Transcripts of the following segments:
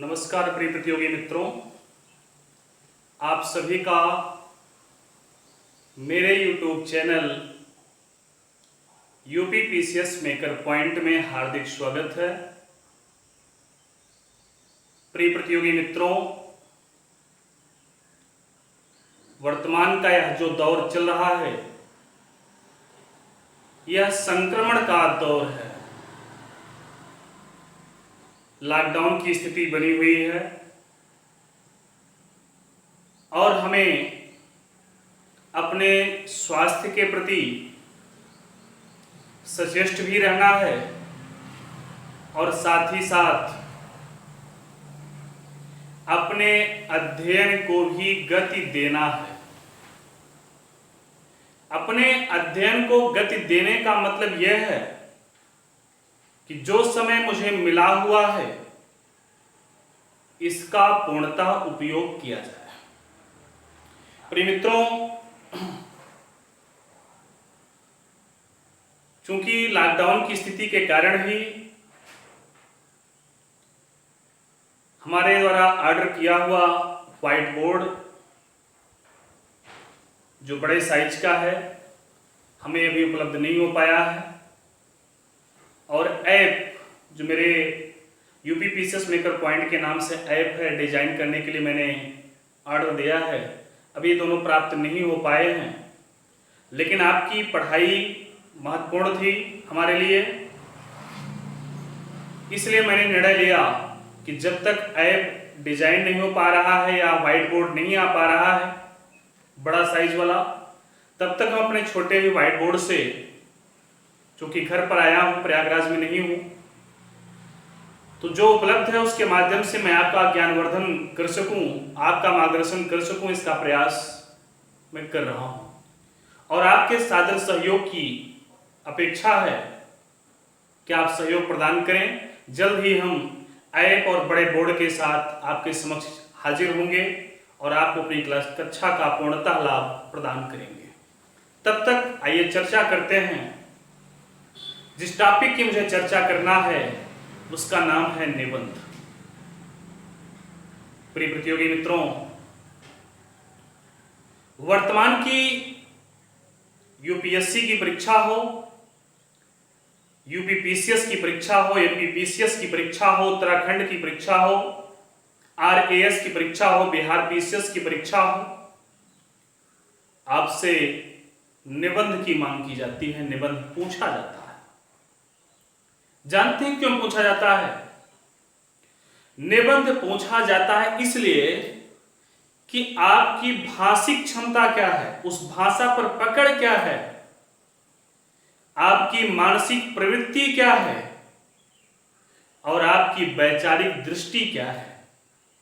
नमस्कार प्रिय प्रतियोगी मित्रों, आप सभी का मेरे YouTube channel UP PCS maker point में हार्दिक स्वागत है। प्रिय प्रतियोगी मित्रों, वर्तमान का यह जो दौर चल रहा है यह संक्रमण का दौर है। लॉकडाउन की स्थिति बनी हुई है और हमें अपने स्वास्थ्य के प्रति सचेष्ट भी रहना है और साथ ही साथ अपने अध्ययन को भी गति देना है। अपने अध्ययन को गति देने का मतलब यह है कि जो समय मुझे मिला हुआ है इसका पूर्णतः उपयोग किया जाए। प्रिय मित्रों, चूंकि लॉकडाउन की स्थिति के कारण ही हमारे द्वारा ऑर्डर किया हुआ व्हाइट बोर्ड जो बड़े साइज का है हमें अभी उपलब्ध नहीं हो पाया है और ऐप जो मेरे यूपी पीसीएस मेकर पॉइंट के नाम से ऐप है डिजाइन करने के लिए मैंने ऑर्डर दिया है, अभी ये दोनों प्राप्त नहीं हो पाए हैं। लेकिन आपकी पढ़ाई महत्वपूर्ण थी हमारे लिए, इसलिए मैंने निर्णय लिया कि जब तक ऐप डिजाइन नहीं हो पा रहा है या व्हाइट बोर्ड नहीं आ पा रहा है बड़ा साइज वाला, तब तक हम अपने छोटे ही व्हाइट बोर्ड से, क्योंकि घर पर आया हूं, प्रयागराज में नहीं हूं, तो जो उपलब्ध है उसके माध्यम से मैं आपका ज्ञानवर्धन कर सकूं, आपका मार्गदर्शन कर सकूं, इसका प्रयास मैं कर रहा हूं और आपके सादर सहयोग की अपेक्षा है कि आप सहयोग प्रदान करें। जल्द ही हम ऐप और बड़े बोर्ड के साथ आपके समक्ष हाजिर होंगे और आपको अपनी क्लास कक्षा का पूर्णतः लाभ प्रदान करेंगे। तब तक आइए चर्चा करते हैं। जिस टॉपिक की मुझे चर्चा करना है उसका नाम है निबंध। प्रिय प्रतियोगी मित्रों, वर्तमान की यूपीएससी की परीक्षा हो, यूपी पीसीएस की परीक्षा हो, एमपी पीसीएस की परीक्षा हो, उत्तराखंड की परीक्षा हो, आरएएस की परीक्षा हो, बिहार पीसीएस की परीक्षा हो, आपसे निबंध की मांग की जाती है, निबंध पूछा जाता है। जानते हैं क्यों पूछा जाता है? निबंध पूछा जाता है इसलिए कि आपकी भाषिक क्षमता क्या है, उस भाषा पर पकड़ क्या है, आपकी मानसिक प्रवृत्ति क्या है और आपकी वैचारिक दृष्टि क्या है।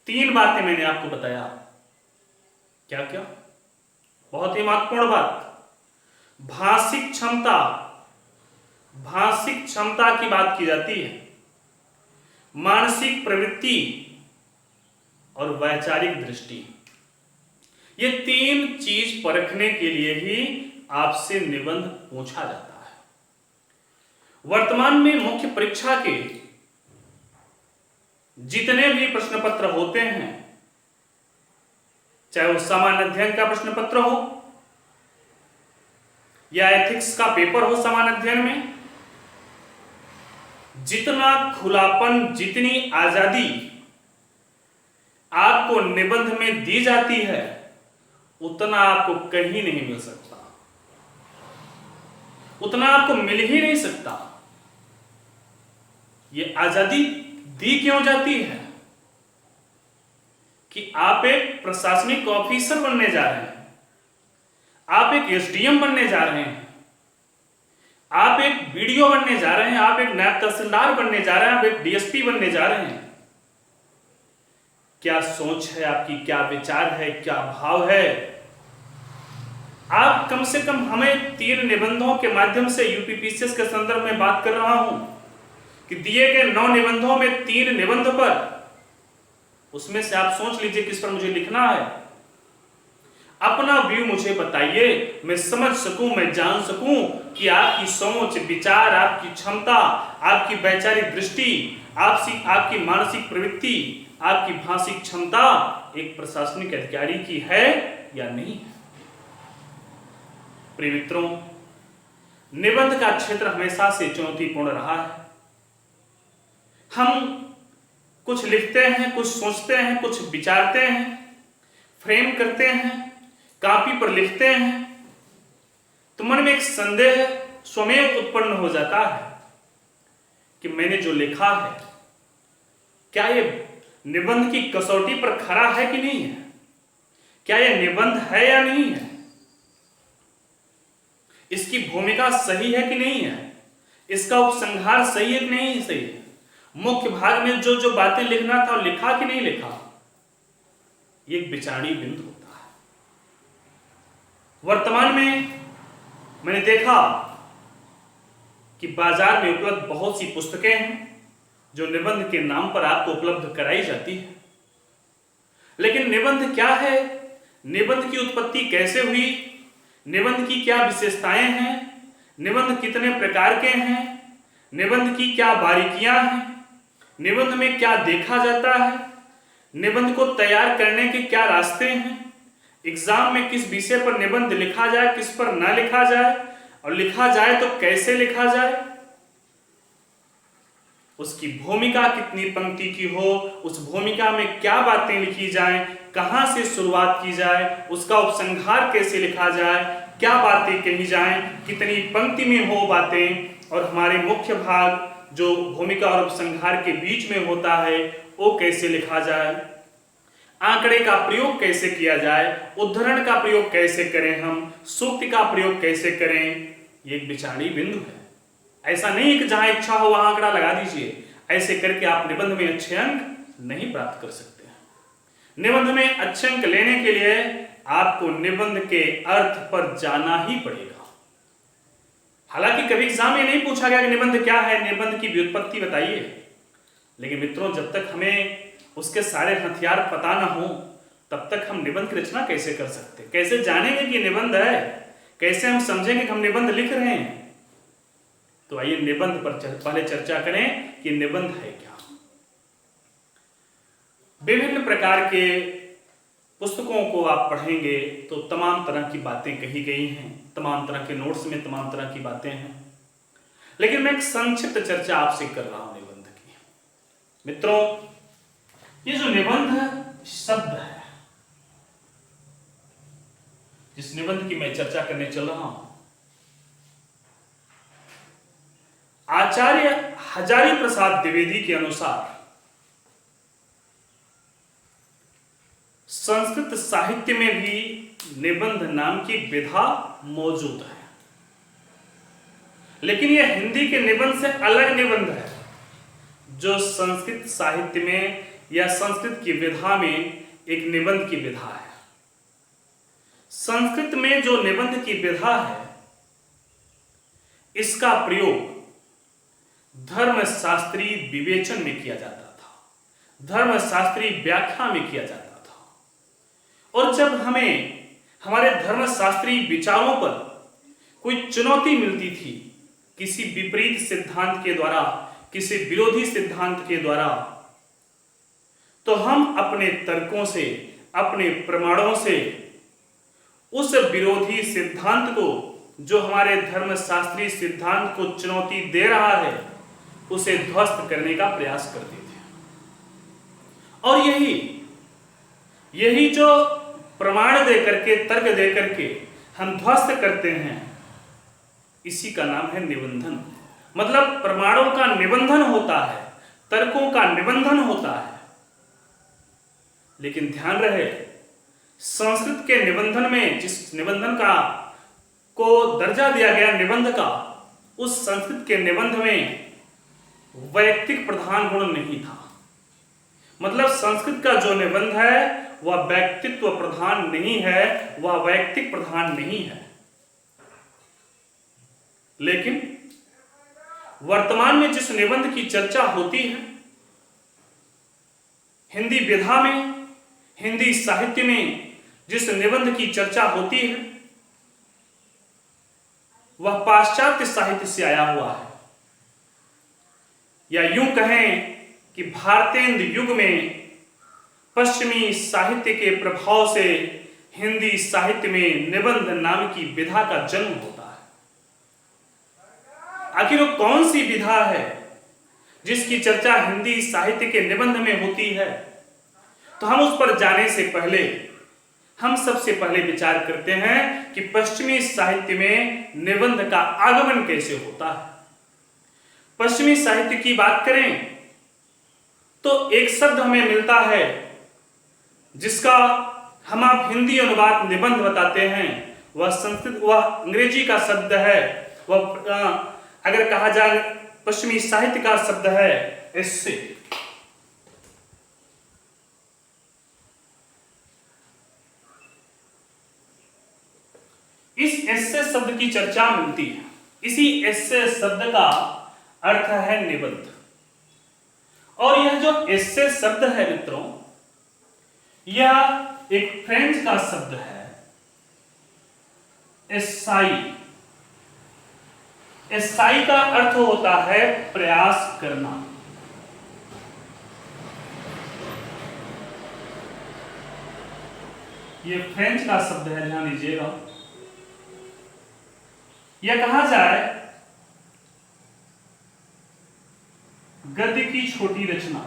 तीन बातें मैंने आपको बताया। क्या क्या? बहुत ही महत्वपूर्ण बात। भाषिक क्षमता, भाषिक क्षमता की बात की जाती है, मानसिक प्रवृत्ति और वैचारिक दृष्टि। ये तीन चीज परखने के लिए ही आपसे निबंध पूछा जाता है। वर्तमान में मुख्य परीक्षा के जितने भी प्रश्न पत्र होते हैं, चाहे वो सामान्य अध्ययन का प्रश्न पत्र हो या एथिक्स का पेपर हो, सामान्य अध्ययन में जितना खुलापन, जितनी आजादी आपको निबंध में दी जाती है उतना आपको कहीं नहीं मिल सकता, उतना आपको मिल ही नहीं सकता। ये आजादी दी क्यों जाती है कि आप एक प्रशासनिक ऑफिसर बनने जा रहे हैं, आप एक एसडीएम बनने जा रहे हैं, आप एक बीडीओ बनने जा रहे हैं, आप एक नायब तहसीलदार बनने जा रहे हैं, आप एक डीएसपी बनने जा रहे हैं। क्या सोच है आपकी, क्या विचार है, क्या भाव है? आप कम से कम, हमें 3 निबंधों के माध्यम से यूपी पीसीएस के संदर्भ में बात कर रहा हूं कि दिए गए 9 निबंधों में 3 निबंध पर, उसमें से आप सोच लीजिए किस पर मुझे लिखना है। अपना व्यू मुझे बताइए, मैं समझ सकूं, मैं जान सकूं कि आपकी सोच, विचार, आपकी क्षमता, आपकी वैचारिक दृष्टि, आपकी मानसिक प्रवृत्ति, आपकी भाषिक क्षमता एक प्रशासनिक अधिकारी की है या नहीं है। प्रिय मित्रों, निबंध का क्षेत्र हमेशा से चुनौतीपूर्ण रहा है। हम कुछ लिखते हैं, कुछ सोचते हैं, कुछ विचारते हैं, फ्रेम करते हैं, कॉपी पर लिखते हैं, तो मन में एक संदेह स्वयं उत्पन्न हो जाता है कि मैंने जो लिखा है क्या ये निबंध की कसौटी पर खरा है कि नहीं है, क्या यह निबंध है या नहीं है, इसकी भूमिका सही है कि नहीं है, इसका उपसंहार सही है कि नहीं सही है, मुख्य भाग में जो जो बातें लिखना था लिखा कि नहीं लिखा। ये एक विचारणीय बिंदु होता है। वर्तमान में मैंने देखा कि बाजार में उपलब्ध बहुत सी पुस्तकें हैं जो निबंध के नाम पर आपको उपलब्ध कराई जाती है, लेकिन निबंध क्या है, निबंध की उत्पत्ति कैसे हुई, निबंध की क्या विशेषताएं हैं, निबंध कितने प्रकार के हैं, निबंध की क्या बारीकियां हैं, निबंध में क्या देखा जाता है, निबंध को तैयार करने के क्या रास्ते हैं, एग्जाम में किस विषय पर निबंध लिखा जाए, किस पर ना लिखा जाए, और लिखा जाए तो कैसे लिखा जाए, उसकी भूमिका कितनी पंक्ति की हो, उस भूमिका में क्या बातें लिखी जाएं, कहां से शुरुआत की जाए, उसका उपसंहार कैसे लिखा जाए, क्या बातें कही जाएं, कितनी पंक्ति में हो बातें, और हमारे मुख्य भाग जो भूमिका और उपसंहार के बीच में होता है वो कैसे लिखा जाए, आंकड़े का प्रयोग कैसे किया जाए, उद्धरण का प्रयोग कैसे करें, हम सूक्ति का प्रयोग कैसे करें। ये एक विचारणीय बिंदु है। ऐसा नहीं कि जहां इच्छा हो वहां आंकड़ा लगा दीजिए, ऐसे करके आप निबंध में अच्छे अंक नहीं प्राप्त कर सकते हैं। निबंध में अच्छे अंक लेने के लिए आपको निबंध के अर्थ पर जाना ही पड़ेगा। हालांकि कभी एग्जाम में नहीं पूछा गया कि निबंध क्या है, निबंध की व्युत्पत्ति बताइए, लेकिन मित्रों जब तक हमें उसके सारे हथियार पता ना हो तब तक हम निबंध की रचना कैसे कर सकते, कैसे जानेंगे कि निबंध है, कैसे हम समझेंगे कि हम निबंध लिख रहे हैं। तो आइए निबंध पर पहले चर्चा करें कि निबंध है क्या। विभिन्न प्रकार के पुस्तकों को आप पढ़ेंगे तो तमाम तरह की बातें कही गई हैं, तमाम तरह के नोट्स में तमाम तरह की बातें हैं, लेकिन मैं एक संक्षिप्त चर्चा आपसे कर रहा हूं निबंध की। मित्रों, ये जो निबंध शब्द है, जिस निबंध की मैं चर्चा करने चल रहा हूं, आचार्य हजारी प्रसाद द्विवेदी के अनुसार संस्कृत साहित्य में भी निबंध नाम की विधा मौजूद है, लेकिन यह हिंदी के निबंध से अलग निबंध है जो संस्कृत साहित्य में या संस्कृत की विधा में एक निबंध की विधा है। संस्कृत में जो निबंध की विधा है, इसका प्रयोग धर्मशास्त्रीय विवेचन में किया जाता था, धर्मशास्त्रीय व्याख्या में किया जाता था। और जब हमें हमारे धर्मशास्त्रीय विचारों पर कोई चुनौती मिलती थी, किसी विपरीत सिद्धांत के द्वारा, किसी विरोधी सिद्धांत के द्वारा, तो हम अपने तर्कों से, अपने प्रमाणों से उस विरोधी सिद्धांत को, जो हमारे धर्मशास्त्रीय सिद्धांत को चुनौती दे रहा है, उसे ध्वस्त करने का प्रयास करते थे। और यही जो प्रमाण दे करके, तर्क दे करके हम ध्वस्त करते हैं, इसी का नाम है निबंधन। मतलब प्रमाणों का निबंधन होता है, तर्कों का निबंधन होता है। लेकिन ध्यान रहे, संस्कृत के निबंधन में जिस निबंधन का को दर्जा दिया गया निबंध का, उस संस्कृत के निबंध में वैयक्तिक प्रधान गुण नहीं था। मतलब संस्कृत का जो निबंध है वह व्यक्तित्व प्रधान नहीं है, वह वैयक्तिक प्रधान नहीं है। लेकिन वर्तमान में जिस निबंध की चर्चा होती है, हिंदी विधा में, हिंदी साहित्य में जिस निबंध की चर्चा होती है, वह पाश्चात्य साहित्य से आया हुआ है, या यूं कहें कि भारतेंदु युग में पश्चिमी साहित्य के प्रभाव से हिंदी साहित्य में निबंध नाम की विधा का जन्म होता है। आखिर वो कौन सी विधा है जिसकी चर्चा हिंदी साहित्य के निबंध में होती है? तो हम उस पर जाने से पहले हम सबसे पहले विचार करते हैं कि पश्चिमी साहित्य में निबंध का आगमन कैसे होता है। पश्चिमी साहित्य की बात करें तो एक शब्द हमें मिलता है जिसका हम आप हिंदी अनुवाद निबंध बताते हैं, वह संस्कृत वह अंग्रेजी का शब्द है। वह अगर कहा जाए पश्चिमी साहित्य का शब्द है एस्से। इस एस्से शब्द की चर्चा मिलती है। इसी एस्से शब्द का अर्थ है निबंध। और यह जो एस्से शब्द है मित्रों, यह एक फ्रेंच का शब्द है एसाई। एसाई का अर्थ होता है प्रयास करना। यह फ्रेंच का शब्द है, ध्यान दीजिएगा। यह कहा जाए गद्य की छोटी रचना,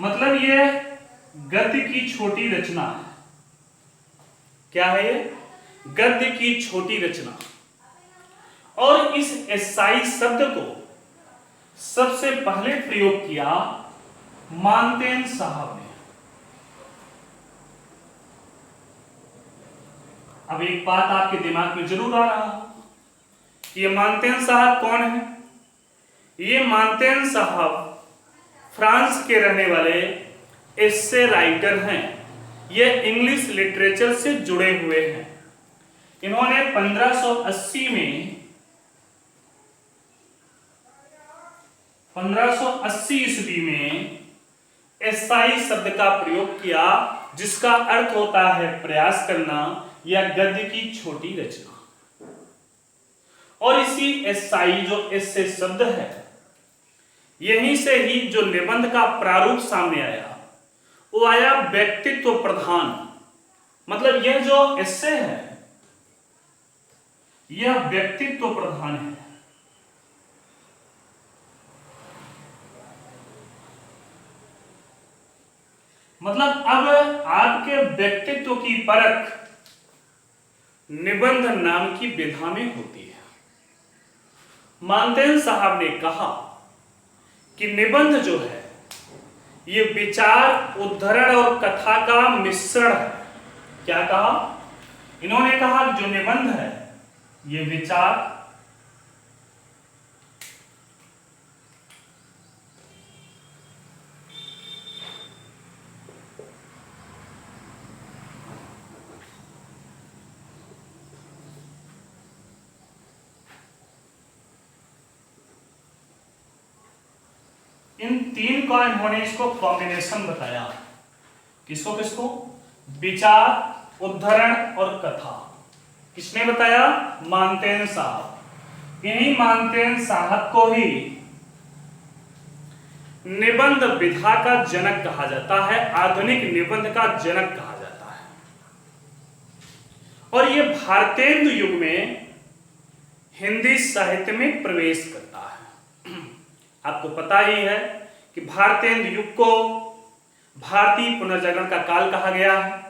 मतलब यह गद्य की छोटी रचना है। क्या है ये? गद्य की छोटी रचना। और इस एसाई शब्द को सबसे पहले प्रयोग किया मानतेन साहब ने। अब एक बात आपके दिमाग में जरूर आ रहा कि ये मानतेन साहब कौन है? ये मानतेन साहब फ्रांस के रहने वाले एस्से राइटर हैं। ये इंग्लिश लिटरेचर से जुड़े हुए हैं। इन्होंने 1580 ईस्वी में एसाई शब्द का प्रयोग किया, जिसका अर्थ होता है प्रयास करना या गद्य की छोटी रचना। और इसी एसाई जो एस्से शब्द है, यहीं से ही जो निबंध का प्रारूप सामने आया, वो आया व्यक्तित्व प्रधान। मतलब यह जो एस्से है यह व्यक्तित्व प्रधान है। मतलब अब आपके व्यक्तित्व की परख निबंध नाम की विधा में होती है। मानतेन साहब ने कहा कि निबंध जो है ये विचार, उद्धरण और कथा का मिश्रण है। क्या कहा? इन्होंने कहा कि जो निबंध है ये विचार, इन तीन का इन्होंने इसको कॉम्बिनेशन बताया। किसको किसको? विचार, उद्धरण और कथा। किसने बताया? मानतेन साहब। इन्हीं मानतेन साहब को ही निबंध विधा का जनक कहा जाता है, आधुनिक निबंध का जनक कहा जाता है। और ये भारतेंदु युग में हिंदी साहित्य में प्रवेश करता है। आपको पता ही है कि भारतेंदु युग को भारतीय पुनर्जागरण का काल कहा गया है।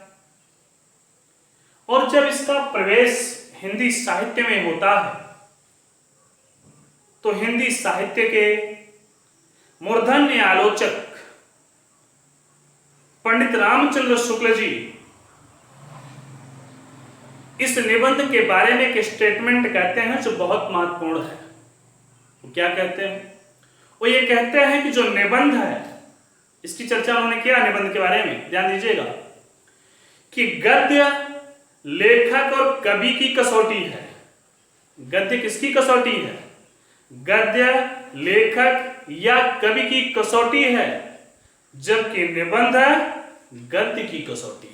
और जब इसका प्रवेश हिंदी साहित्य में होता है तो हिंदी साहित्य के मूर्धन्य आलोचक पंडित रामचंद्र शुक्ल जी इस निबंध के बारे में एक स्टेटमेंट कहते हैं जो बहुत महत्वपूर्ण है। वो क्या कहते हैं? वो ये कहते हैं कि जो निबंध है, इसकी चर्चा उन्होंने किया निबंध के बारे में, ध्यान दीजिएगा, कि गद्य लेखक और कवि की कसौटी है। गद्य किसकी कसौटी है? गद्य लेखक या कवि की कसौटी है, जबकि निबंध गद्य की कसौटी है।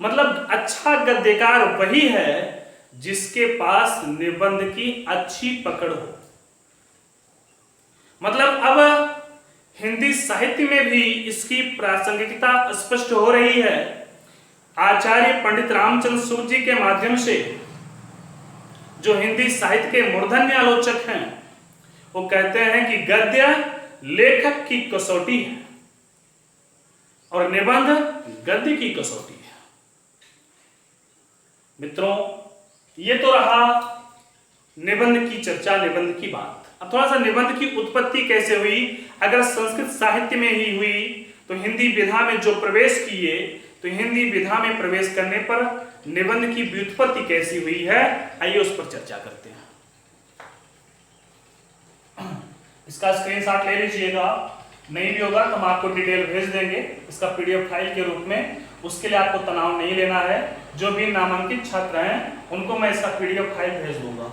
मतलब अच्छा गद्यकार वही है जिसके पास निबंध की अच्छी पकड़ हो। मतलब अब हिंदी साहित्य में भी इसकी प्रासंगिकता स्पष्ट हो रही है। आचार्य पंडित रामचंद्र सूत जी के माध्यम से जो हिंदी साहित्य के मूर्धन्य आलोचक हैं, वो कहते हैं कि गद्य लेखक की कसौटी है और निबंध गद्य की कसौटी है। मित्रों, ये तो रहा निबंध की चर्चा, निबंध की बात। अब थोड़ा सा निबंध की उत्पत्ति कैसे हुई। अगर संस्कृत साहित्य में ही हुई तो हिंदी विधा में जो प्रवेश किए, तो हिंदी विधा में प्रवेश करने पर निबंध की व्युत्पत्ति कैसी हुई है, आइए उस पर चर्चा करते हैं। इसका स्क्रीनशॉट ले लीजिएगा, नहीं भी होगा तो हम आपको डिटेल भेज देंगे इसका पीडीएफ फाइल के रूप में। उसके लिए आपको तनाव नहीं लेना है। जो भी नामांकित छात्र हैं उनको मैं इसका पीडीएफ फाइल भेज दूंगा।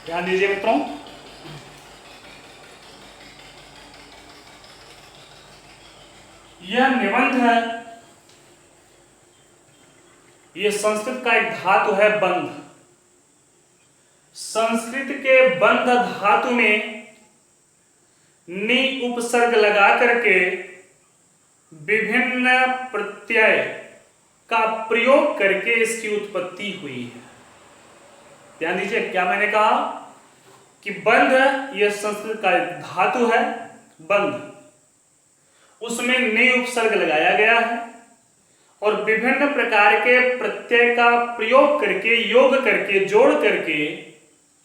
ध्यान दीजिए मित्रों, यह निबंध है, यह संस्कृत का एक धातु है बंध। संस्कृत के बंध धातु में नि उपसर्ग लगा करके विभिन्न प्रत्यय का प्रयोग करके इसकी उत्पत्ति हुई है। ध्यान दीजिए, क्या मैंने कहा कि बंध यह संस्कृत का एक धातु है बंध, उसमें नि उपसर्ग लगाया गया है और विभिन्न प्रकार के प्रत्यय का प्रयोग करके, योग करके, जोड़ करके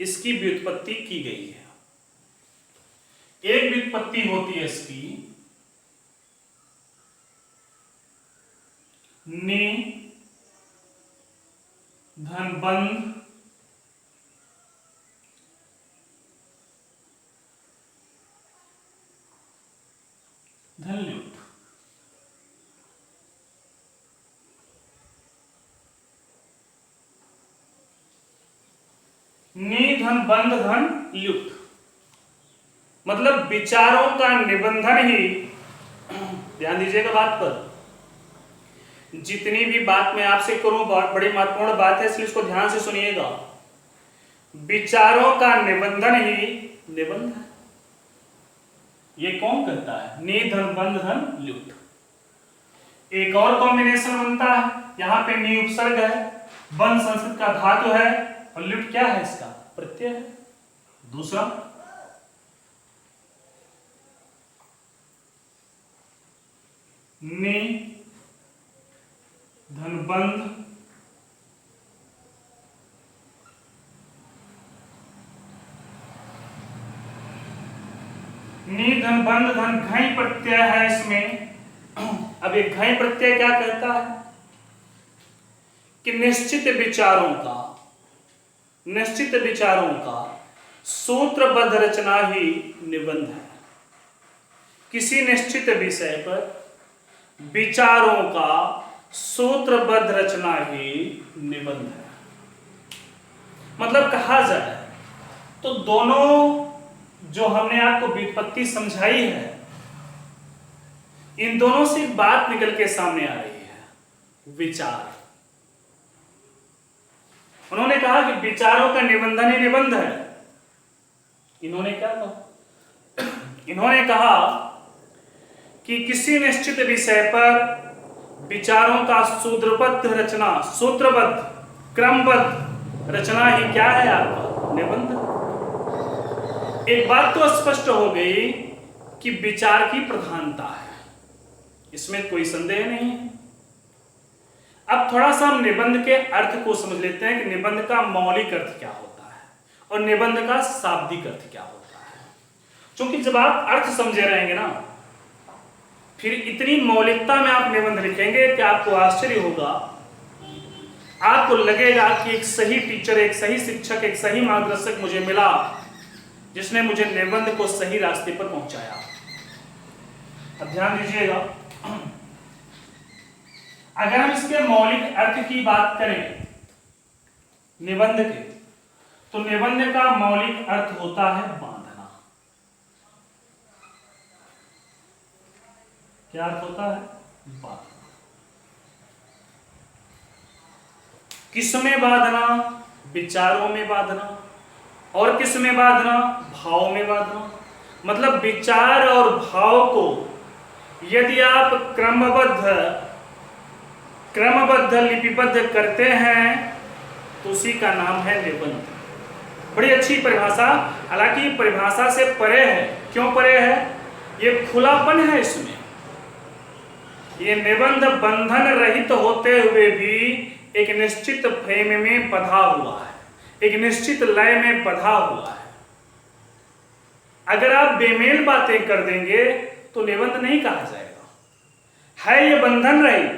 इसकी व्युत्पत्ति की गई है। एक व्युत्पत्ति होती है इसकी नि धन बंध धन ल्युट। नि धन बंध धन ल्युट मतलब विचारों का निबंधन ही। ध्यान दीजिएगा बात पर, जितनी भी बात मैं आपसे करूं बड़ी महत्वपूर्ण बात है, इसलिए इसको ध्यान से सुनिएगा। विचारों का निबंधन ही निबंध है। ये कौन करता है? नि धन बंध धन ल्युट। एक और कॉम्बिनेशन बनता है, यहां पे नि उपसर्ग है, बंध संस्कृत का धातु है और ल्युट क्या है? इसका प्रत्यय है। दूसरा नि धन बंध नि धन बंध धन घई प्रत्यय है इसमें। अब एक घई प्रत्यय क्या कहता है कि निश्चित विचारों का सूत्रबद्ध रचना ही निबंध है। किसी निश्चित विषय पर विचारों का सूत्रबद्ध रचना ही निबंध है। मतलब कहा जाए तो दोनों जो हमने आपको व्युत्पत्ति समझाई है, इन दोनों से एक बात निकल के सामने आ रही है, विचार। उन्होंने कहा कि विचारों का निबंधन ही निबंध है। इन्होंने क्या कहा? इन्होंने कहा कि किसी निश्चित विषय पर विचारों का सूत्रबद्ध क्रमबद्ध रचना ही क्या है? आपका निबंध। एक बात तो स्पष्ट हो गई कि विचार की प्रधानता है, इसमें कोई संदेह नहीं है। अब थोड़ा सा हम निबंध के अर्थ को समझ लेते हैं कि निबंध का मौलिक अर्थ क्या होता है और निबंध का शाब्दिक अर्थ क्या होता है। क्योंकि जब आप अर्थ समझे रहेंगे ना, फिर इतनी मौलिकता में आप निबंध लिखेंगे कि आपको आश्चर्य होगा। आपको लगेगा कि एक सही टीचर, एक सही शिक्षक, एक सही मार्गदर्शक मुझे मिला जिसने मुझे निबंध को सही रास्ते पर पहुंचाया। अब ध्यान दीजिएगा, अगर हम इसके मौलिक अर्थ की बात करें निबंध के, तो निबंध का मौलिक अर्थ होता है बांधना। क्या अर्थ होता है? बांधना। किसमें बांधना? विचारों में बांधना। और किसमें बांधना? भाव में बांधना। मतलब विचार और भाव को यदि आप क्रमबद्ध लिपिबद्ध करते हैं तो उसी का नाम है निबंध। बड़ी अच्छी परिभाषा, हालांकि ये परिभाषा से परे है। क्यों परे है? ये खुलापन है इसमें। ये निबंध बंधन रहित होते हुए भी एक निश्चित फ्रेम में बंधा हुआ है, एक निश्चित लय में बंधा हुआ है। अगर आप बेमेल बातें कर देंगे तो निबंध नहीं कहा जाएगा। है ये बंधन रहित,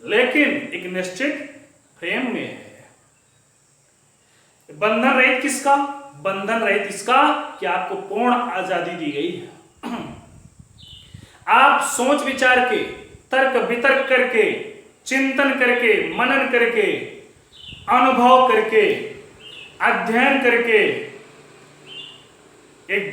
लेकिन एक निश्चित फ्रेम में है। बंधन रहित किसका? बंधन रहित इसका कि आपको पूर्ण आजादी दी गई है। आप सोच विचार के, तर्क वितर्क करके, चिंतन करके, मनन करके, अनुभव करके, अध्ययन करके, एक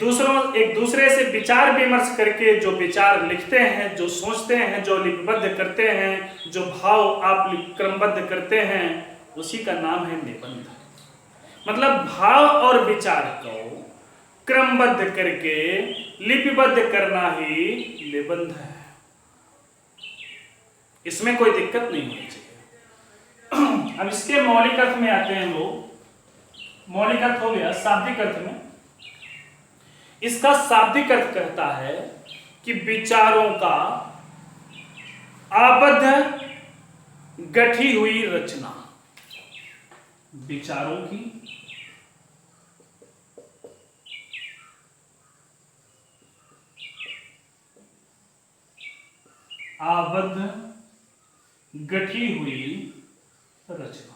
दूसरे से विचार विमर्श करके जो विचार लिखते हैं, जो सोचते हैं, जो लिपिबद्ध करते हैं, जो भाव आप क्रमबद्ध करते हैं, उसी का नाम है निबंध। मतलब भाव और विचार को क्रमबद्ध करके लिपिबद्ध करना ही निबंध है। इसमें कोई दिक्कत नहीं होनी चाहिए। अब इसके मौलिक अर्थ में आते हैं लोग। मौलिक अर्थ हो गया। शाब्दिक अर्थ में इसका शाब्दिक अर्थ कहता है कि विचारों का आबद्ध गठी हुई रचना। विचारों की आबद्ध गठी हुई रचना,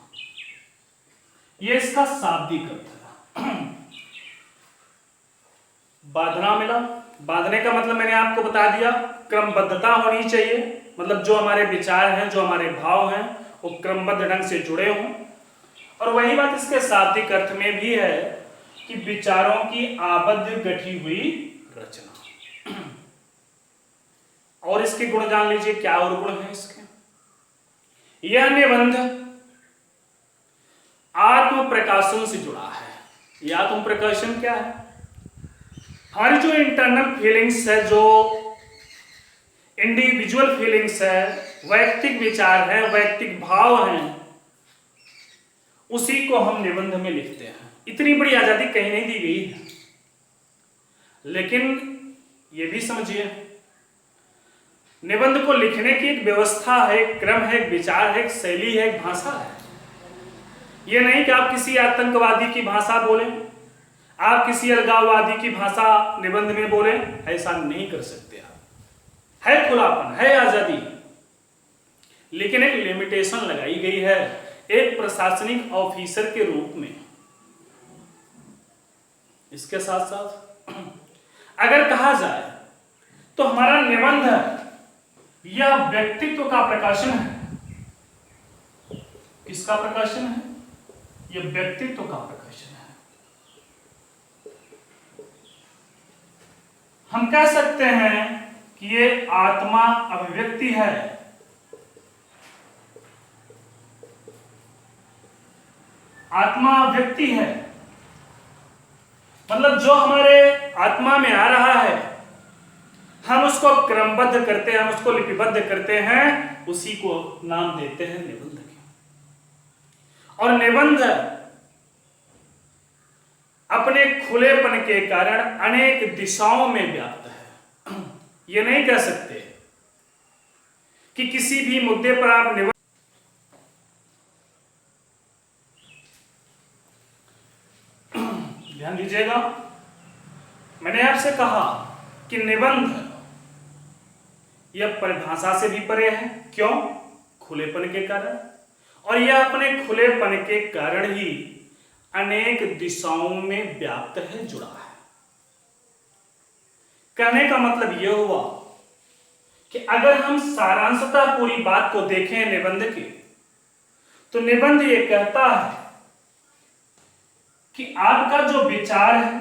यह इसका शाब्दिक अर्थ है। बांधना मिला। बांधने का मतलब मैंने आपको बता दिया, क्रमबद्धता होनी चाहिए। मतलब जो हमारे विचार हैं, जो हमारे भाव हैं, वो क्रमबद्ध ढंग से जुड़े हों। और वही बात इसके शाब्दिक अर्थ में भी है कि विचारों की आबद्ध गठी हुई रचना। और इसके गुण जान लीजिए, क्या और गुण है इसके। यह निबंध आत्म प्रकाशन से जुड़ा है। यह आत्म प्रकाशन क्या है? हमारी जो इंटरनल फीलिंग्स है, जो इंडिविजुअल फीलिंग्स है, वैयक्तिक विचार है, वैयक्तिक भाव हैं, उसी को हम निबंध में लिखते हैं। इतनी बड़ी आजादी कहीं नहीं दी गई है। लेकिन यह भी समझिए, निबंध को लिखने की एक व्यवस्था है, एक क्रम है, एक विचार है, एक शैली है, एक भाषा है। यह नहीं कि आप किसी आतंकवादी की भाषा बोलें, आप किसी अलगाववादी की भाषा निबंध में बोलें, ऐसा नहीं कर सकते आप। है खुलापन, है आजादी, लेकिन एक लिमिटेशन लगाई गई है एक प्रशासनिक ऑफिसर के रूप में। इसके साथ साथ अगर कहा जाए तो हमारा निबंध यह व्यक्तित्व का प्रकाशन है। किसका प्रकाशन है? यह व्यक्तित्व का प्रकाशन है। हम कह सकते हैं कि ये आत्मा अभिव्यक्ति है। आत्मा अभिव्यक्ति है, मतलब जो हमारे आत्मा में आ रहा है, हम उसको क्रमबद्ध करते हैं, हम उसको लिपिबद्ध करते हैं, उसी को नाम देते हैं निबंध के। और निबंध अपने खुलेपन के कारण अनेक दिशाओं में व्याप्त है। ये नहीं कह सकते कि किसी भी मुद्दे पर आप निबंध। ध्यान दीजिएगा, मैंने आपसे कहा कि निबंध यह परिभाषा से भी परे है। क्यों? खुलेपन के कारण। और यह अपने खुलेपन के कारण ही अनेक दिशाओं में व्याप्त है, जुड़ा है। कहने का मतलब यह हुआ कि अगर हम सारांशतः पूरी बात को देखें निबंध की, तो निबंध यह कहता है कि आपका जो विचार है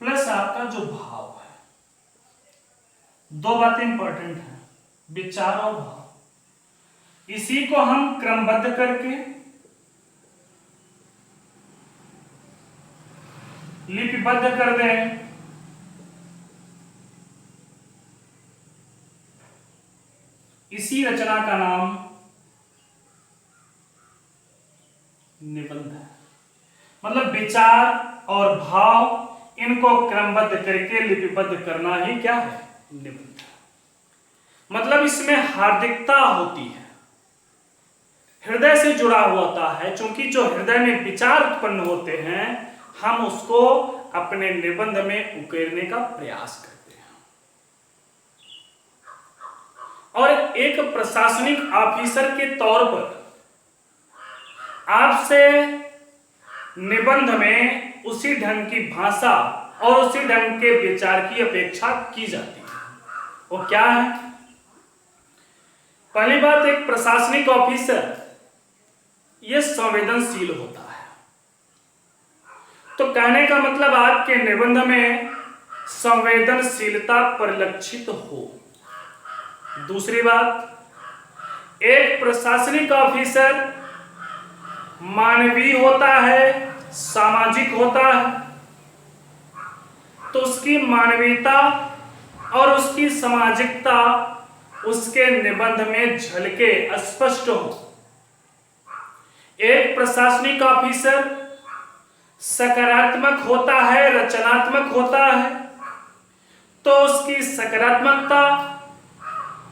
प्लस आपका जो भाव है, दो बातें इंपॉर्टेंट हैं, विचार और भाव। इसी को हम क्रमबद्ध करके लिपिबद्ध कर दें। इसी रचना का नाम निबंध है। मतलब विचार और भाव इनको क्रमबद्ध करके लिपिबद्ध करना ही क्या है, निबंध। मतलब इसमें हार्दिकता होती है, हृदय से जुड़ा हुआ होता है। क्योंकि जो हृदय में विचार उत्पन्न होते हैं हम उसको अपने निबंध में उकेरने का प्रयास करते हैं। और एक प्रशासनिक ऑफिसर के तौर पर आपसे निबंध में उसी ढंग की भाषा और उसी ढंग के विचार की अपेक्षा की जाती है। वो क्या है? पहली बात, एक प्रशासनिक ऑफिसर ये संवेदनशील होता है। तो कहने का मतलब आपके निबंध में संवेदनशीलता परिलक्षित हो। दूसरी बात, एक प्रशासनिक ऑफिसर मानवीय होता है, सामाजिक होता है। तो उसकी मानवीयता और उसकी सामाजिकता उसके निबंध में झलके, स्पष्ट हो। एक प्रशासनिक ऑफिसर सकारात्मक होता है, रचनात्मक होता है। तो उसकी सकारात्मकता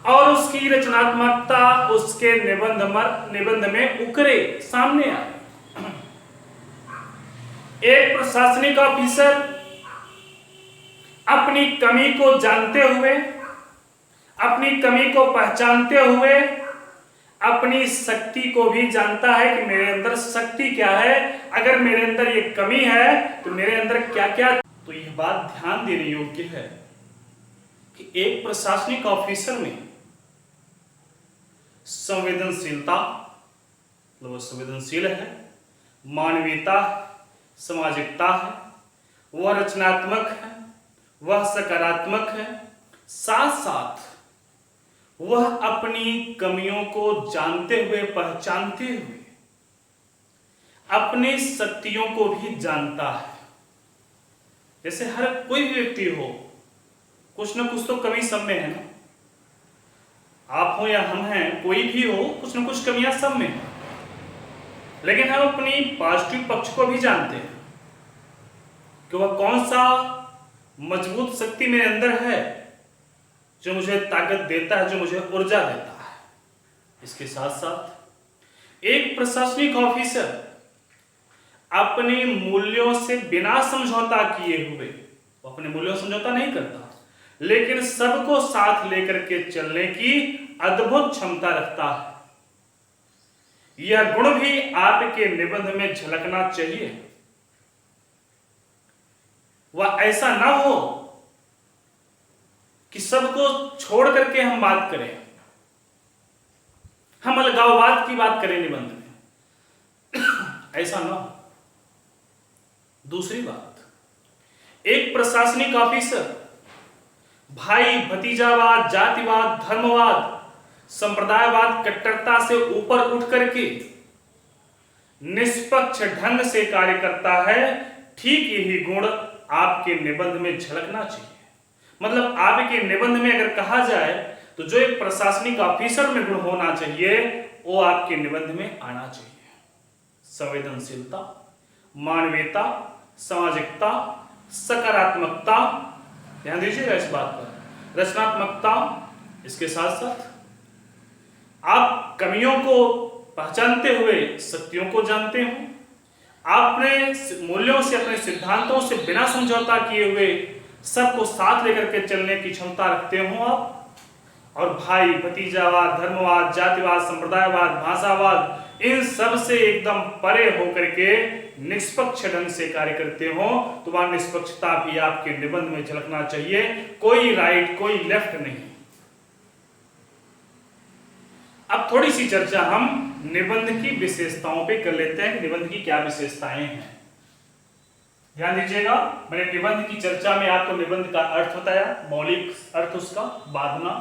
और उसकी रचनात्मकता उसके निबंध में उकरे, सामने आए। एक प्रशासनिक ऑफिसर अपनी कमी को जानते हुए, अपनी कमी को पहचानते हुए, अपनी शक्ति को भी जानता है कि मेरे अंदर शक्ति क्या है, अगर मेरे अंदर ये कमी है तो मेरे अंदर क्या क्या। तो यह बात ध्यान देने योग्य है कि एक प्रशासनिक ऑफिसर में संवेदनशीलता, मतलब वो संवेदनशील है, मानवीयता, सामाजिकता है, वह रचनात्मक है, वह सकारात्मक है, साथ साथ वह अपनी कमियों को जानते हुए, पहचानते हुए अपनी शक्तियों को भी जानता है। जैसे हर कोई भी व्यक्ति हो, कुछ ना कुछ तो कमी सब में है ना। आप हो या हम हैं, कोई भी हो, कुछ ना कुछ कमियां सब में है। लेकिन हम अपनी पॉजिटिव पक्ष को भी जानते हैं कि वह कौन सा मजबूत शक्ति मेरे अंदर है जो मुझे ताकत देता है, जो मुझे ऊर्जा देता है। इसके साथ साथ एक प्रशासनिक ऑफिसर अपने मूल्यों से बिना समझौता किए हुए, अपने मूल्यों से समझौता नहीं करता, लेकिन सबको साथ लेकर के चलने की अद्भुत क्षमता रखता है। यह गुण भी आपके निबंध में झलकना चाहिए। वह ऐसा ना हो कि सबको छोड़ करके हम बात करें, हम अलगाववाद की बात करें निबंध में, ऐसा ना हो। दूसरी बात, एक प्रशासनिक ऑफिसर भाई भतीजावाद, जातिवाद, धर्मवाद, संप्रदायवाद, कट्टरता से ऊपर उठ करके निष्पक्ष ढंग से कार्य करता है। ठीक यही गुण आपके निबंध में झलकना चाहिए। मतलब आपके निबंध में अगर कहा जाए तो जो एक प्रशासनिक ऑफिसर में गुण होना चाहिए वो आपके निबंध में आना चाहिए। संवेदनशीलता, मानवीयता, सामाजिकता, सकारात्मकता, ध्यान दीजिएगा इस बात पर, रचनात्मकता। इसके साथ साथ आप कमियों को पहचानते हुए शक्तियों को जानते हो, अपने मूल्यों से, अपने सिद्धांतों से बिना समझौता किए हुए सबको साथ लेकर के चलने की क्षमता रखते हो आप, और भाई भतीजावाद, धर्मवाद, जातिवाद, संप्रदायवाद, भाषावाद, इन सब से एकदम परे होकर के निष्पक्ष ढंग से कार्य करते हो। तो वहां निष्पक्षता भी आपके निबंध में झलकना चाहिए, कोई राइट कोई लेफ्ट नहीं। अब थोड़ी सी चर्चा हम निबंध की विशेषताओं पे कर लेते हैं कि निबंध की क्या विशेषताएं हैं। ध्यान दीजिएगा, मैंने निबंध की चर्चा में आपको निबंध का अर्थ बताया, मौलिक अर्थ उसका, बाधना,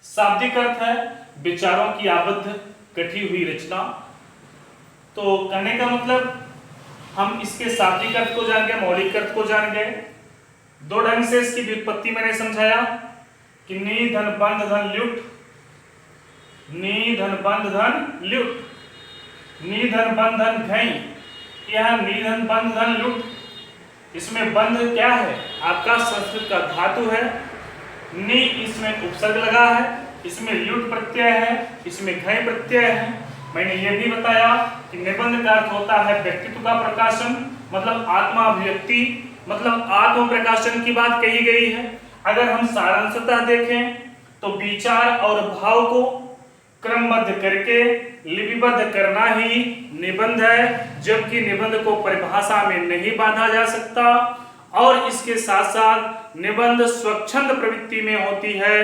शाब्दिक अर्थ है विचारों की आबद्ध कटी हुई रचना। तो कहने का मतलब हम इसके शाब्दिक अर्थ को जान गए, मौलिक अर्थ को जान गए। दो ढंग से इसकी व्युत्पत्ति मैंने समझाया कि नी धन बंध धन ल्युट, नी धन बंध धन ल्युट, नी धन बंध धन घई, यह नी धन बंध धन लुट। इसमें बंध क्या है? आपका संस्कृत का धातु है, नी इसमें उपसर्ग लगा है, इसमें ल्युट प्रत्यय है, इसमें घई प्रत्यय है। मैंने यह भी बताया कि निबंध का अर्थ होता है व्यक्तित्व का प्रकाशन, मतलब आत्माभिव्यक्ति, मतलब आत्म प्रकाशन की बात कही गई है। अगर हम सारांशतः देखें तो विचार और भाव को क्रमबद्ध करके लिपिबद्ध करना ही निबंध है, जबकि निबंध को परिभाषा में नहीं बांधा जा सकता। और इसके साथ साथ निबंध स्वच्छंद प्रवृत्ति में होती है,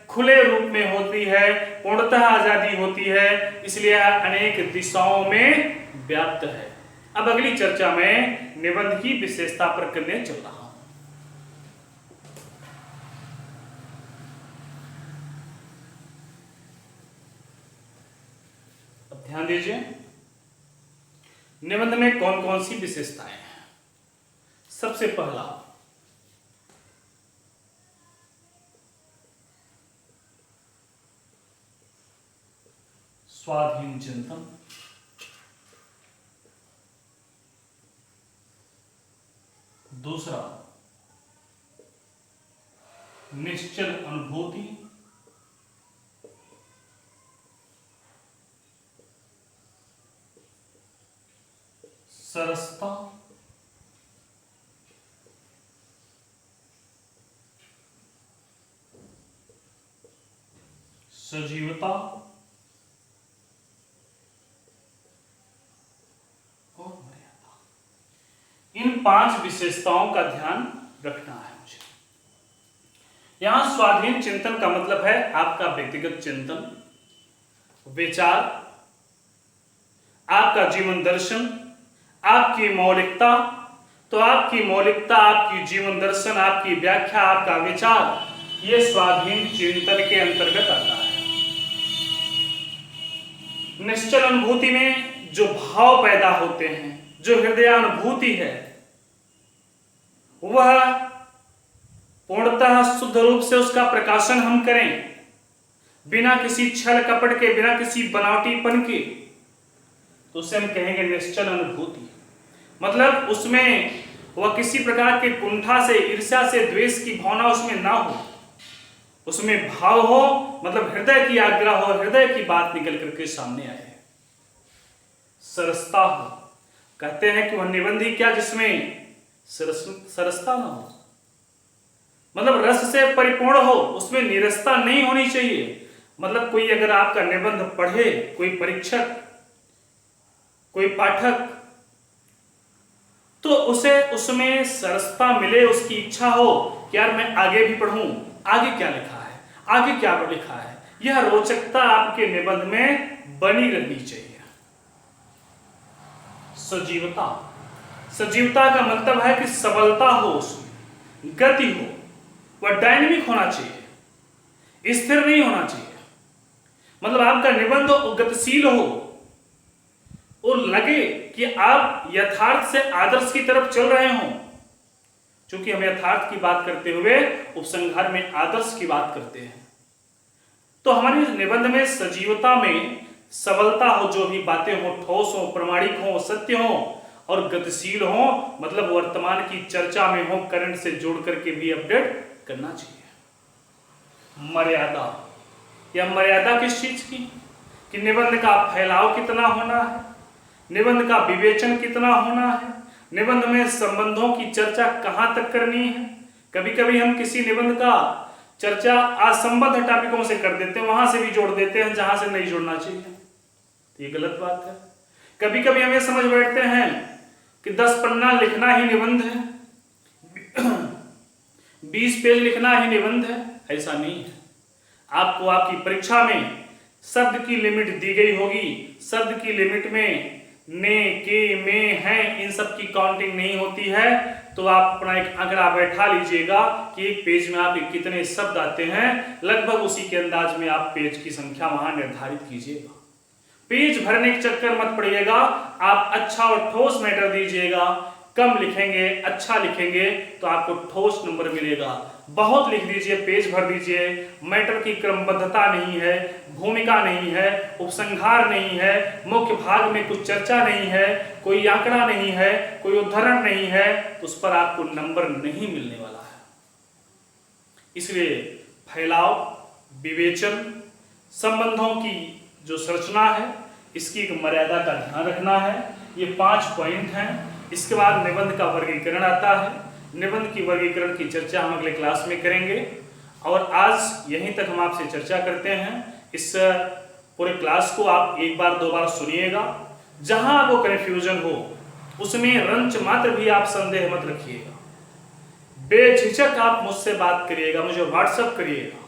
खुले रूप में होती है, पूर्णतः आजादी होती है, इसलिए अनेक दिशाओं में व्याप्त है। अब अगली चर्चा में निबंध की विशेषता पर करने चल रहा हूं। अब ध्यान दीजिए, निबंध में कौन कौन सी विशेषताएं हैं। सबसे पहला, स्वाधीन चिंतन। दूसरा, निश्चल अनुभूति। सरसता। सजीवता और मर्यादा। इन 5 विशेषताओं का ध्यान रखना है मुझे। यहां स्वाधीन चिंतन का मतलब है आपका व्यक्तिगत चिंतन, विचार, आपका जीवन दर्शन, आपकी मौलिकता। तो आपकी मौलिकता, आपकी जीवन दर्शन, आपकी व्याख्या, आपका विचार, ये स्वाधीन चिंतन के अंतर्गत आता है। निश्चल अनुभूति में जो भाव पैदा होते हैं, जो हृदयानुभूति है, वह पूर्णतः शुद्ध रूप से उसका प्रकाशन हम करें, बिना किसी छल कपट के, बिना किसी बनावटीपन के, तो उसे हम कहेंगे निश्चल अनुभूति। मतलब उसमें वह किसी प्रकार के कुंठा से, ईर्ष्या से, द्वेष की भावना उसमें ना हो, उसमें भाव हो, मतलब हृदय की आग्रह हो, हृदय की बात निकल करके सामने आए। सरसता हो, कहते हैं कि वह निबंध ही क्या जिसमें सरसता ना हो, मतलब रस से परिपूर्ण हो, उसमें निरसता नहीं होनी चाहिए। मतलब कोई अगर आपका निबंध पढ़े, कोई परीक्षक, कोई पाठक, तो उसे उसमें सरसता मिले, उसकी इच्छा हो कि यार मैं आगे भी पढ़ूं, आगे क्या लिखा है, आगे क्या लिखा है, यह रोचकता आपके निबंध में बनी रहनी चाहिए। सजीवता। सजीवता का मतलब है कि सबलता हो, उसमें गति हो, वह डायनेमिक होना चाहिए, स्थिर नहीं होना चाहिए। मतलब आपका निबंध गतिशील हो, वो लगे कि आप यथार्थ से आदर्श की तरफ चल रहे हों। क्योंकि हम यथार्थ की बात करते हुए उपसंहार में आदर्श की बात करते हैं। तो हमारे निबंध में सजीवता में सबलता हो, जो भी बातें हो ठोस हो, प्रमाणिक हो, सत्य हो और गतिशील हो, मतलब वर्तमान की चर्चा में हो, करंट से जोड़ करके भी अपडेट करना चाहिए। मर्यादा। यह मर्यादा किस चीज की? कि निबंध का फैलाव कितना होना है, निबंध का विवेचन कितना होना है, निबंध में संबंधों की चर्चा कहां तक करनी है। कभी कभी हम किसी निबंध का चर्चा असंबद्ध टॉपिकों से कर देते हैं, वहां से भी जोड़ देते हैं जहां से नहीं जोड़ना चाहिए, तो ये गलत बात है। कभी कभी हम ये समझ बैठते हैं कि 10 पन्ना लिखना ही निबंध है, 20 पेज लिखना ही निबंध है। ऐसा नहीं है। आपको आपकी परीक्षा में शब्द की लिमिट दी गई होगी, शब्द की लिमिट में ने, के, में, हैं, इन सब की काउंटिंग नहीं होती है। तो आप अपना एक आंकड़ा बैठा लीजिएगा कि एक पेज में आपके कितने शब्द आते हैं, लगभग उसी के अंदाज में आप पेज की संख्या वहां निर्धारित कीजिएगा। पेज भरने के चक्कर मत पड़िएगा, आप अच्छा और ठोस मैटर दीजिएगा। कम लिखेंगे, अच्छा लिखेंगे तो आपको ठोस नंबर मिलेगा। बहुत लिख दीजिए, पेज भर दीजिए, मैटर की क्रमबद्धता नहीं है, भूमिका नहीं है, उपसंहार नहीं है, मुख्य भाग में कुछ चर्चा नहीं है, कोई आंकड़ा नहीं है, कोई उदाहरण नहीं है, तो उस पर आपको नंबर नहीं मिलने वाला है। इसलिए फैलाव, विवेचन, संबंधों की जो संरचना है, इसकी एक मर्यादा का ध्यान रखना है। ये 5 पॉइंट हैं। इसके बाद निबंध का वर्गीकरण आता है। निबंध की वर्गीकरण की चर्चा हम अगले क्लास में करेंगे और आज यहीं तक हम आपसे चर्चा करते हैं। इस पूरे क्लास को आप एक बार 2 बार सुनिएगा। जहां आपको कन्फ्यूजन हो उसमें रंच मात्र भी आप संदेह मत रखिएगा। बेझिझक आप मुझसे बात करिएगा, मुझे व्हाट्सएप करिएगा।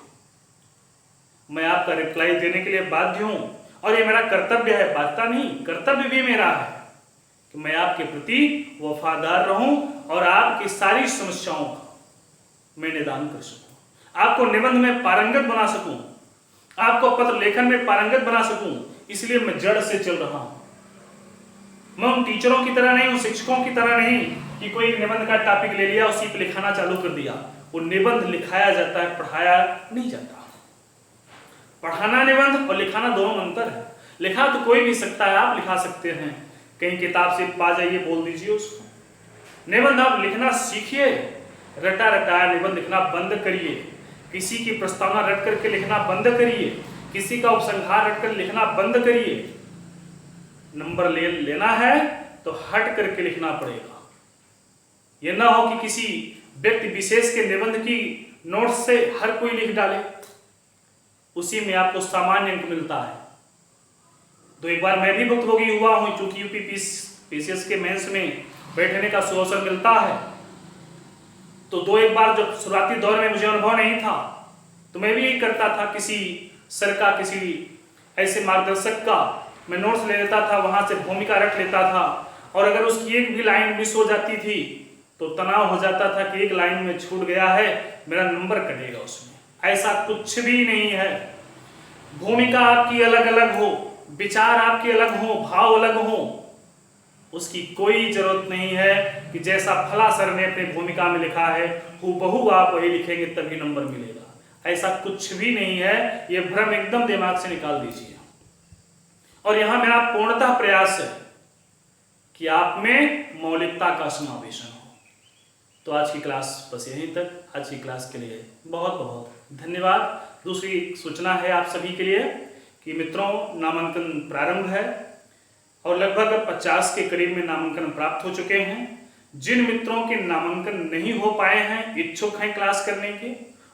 मैं आपका रिप्लाई देने के लिए बाध्य हूं और ये मेरा कर्तव्य है, बाध्यता नहीं, कर्तव्य भी मेरा है कि मैं आपके प्रति वफादार रहूं और आपकी सारी समस्याओं का मैं निदान कर सकूं, आपको निबंध में पारंगत बना सकूं, आपको पत्र लेखन में पारंगत बना सकूं। इसलिए मैं जड़ से चल रहा हूं। मैं उन टीचरों की तरह नहीं हूं, शिक्षकों की तरह नहीं कि कोई निबंध का टॉपिक ले लिया, उसी पे लिखाना चालू कर दिया। वो निबंध लिखाया जाता है, पढ़ाया नहीं जाता। पढ़ाना निबंध और लिखाना दोनों अंतर है। लिखा तो कोई भी सकता है, आप लिखा सकते हैं, कहीं किताब से पा जाइए, बोल दीजिए उसको। निबंध आप लिखना सीखिए, रटा रटाया निबंध लिखना बंद करिए। किसी की प्रस्तावना रट करके लिखना बंद करिए, किसी का उपसंहार रट कर लिखना बंद करिए। नंबर लेना है तो हट करके लिखना पड़ेगा। यह ना हो कि किसी व्यक्ति विशेष के निबंध की नोट से हर कोई लिख डाले, उसी में आपको सामान्य अंक मिलता है। तो एक बार मैं भी भुक्तभोगी हुआ हूं, क्योंकि यूपी पीसीएस के मेंस में बैठने का अवसर मिलता है। तो 2-1 बार जब शुरुआती दौर में मुझे अनुभव नहीं था, तो मैं भी यही करता था, किसी सर का, किसी ऐसे मार्गदर्शक का मैं नोट्स ले लेता था, वहां से भूमिका रख लेता था, और अगर उसकी एक भी लाइन मिस हो जाती थी तो तनाव हो जाता था कि एक लाइन में छूट गया है, मेरा नंबर कटेगा उसमें। ऐसा कुछ भी नहीं है। भूमिका आपकी अलग अलग हो, विचार आपके अलग हो, भाव अलग हो, उसकी कोई जरूरत नहीं है कि जैसा फला सर ने अपनी भूमिका में लिखा है हूबहू आप वही लिखेंगे तभी नंबर मिलेगा। ऐसा कुछ भी नहीं है। यह भ्रम एकदम दिमाग से निकाल दीजिए। और यहां मेरा पूर्णतः प्रयास है कि आप में मौलिकता का समावेशन हो। तो आज की क्लास बस यहीं तक। आज की क्लास के लिए बहुत बहुत धन्यवाद। दूसरी सूचना है आप सभी के लिए कि मित्रों, नामांकन प्रारंभ है और लगभग 50 के करीब में नामांकन प्राप्त हो चुके हैं। जिन मित्रों के नामांकन नहीं हो पाए हैं, इच्छुक हैं क्लास करने के,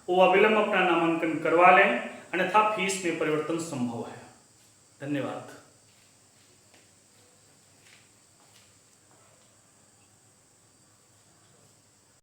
वो अविलंब अपना नामांकन करवा लें, अन्यथा फीस में परिवर्तन संभव है। धन्यवाद।